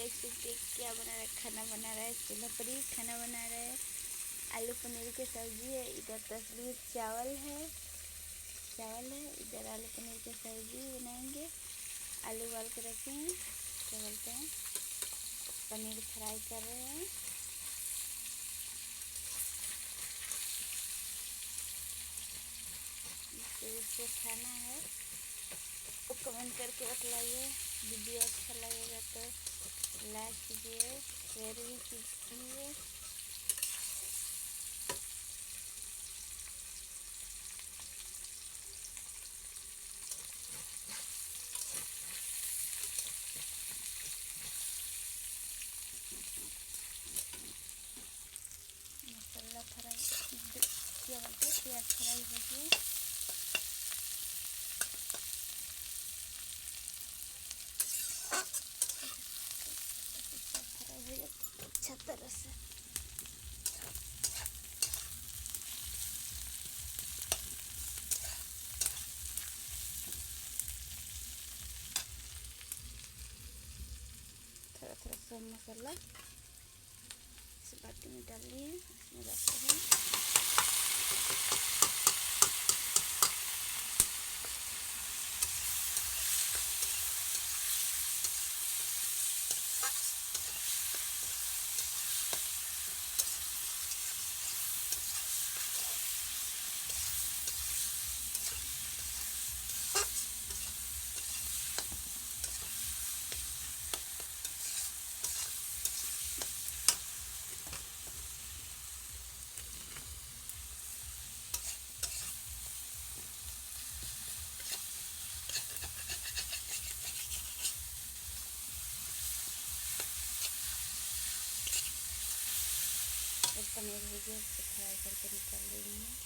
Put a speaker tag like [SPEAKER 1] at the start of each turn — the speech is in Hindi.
[SPEAKER 1] गाइस देखिए क्या बना रहा है, खाना बना रहा है। चूल्हा पर ही खाना बना रहा है। आलू पनीर की सब्जी है। इधर तस्वीर चावल है। इधर आलू पनीर की सब्जी बनाएंगे। आलू उबाल के रखे हैं, क्या बोलते हैं, पनीर फ्राई कर रहे हैं। इसको खाना है तो कमेंट करके बतलाइए। वीडियो अच्छा लगेगा तो लाइक कीजिए, शेयर भी कीजिए। मसाला फ्राई क्या बोलते हैं, प्याज फ्राई हो गया। अच्छा तरह से थोड़ा थोड़ा सब मसाला इस बाटी में डालिए, इसमें रखते हैं। पनीर हो गया, उसको फ्राई करके निकाल लेंगे।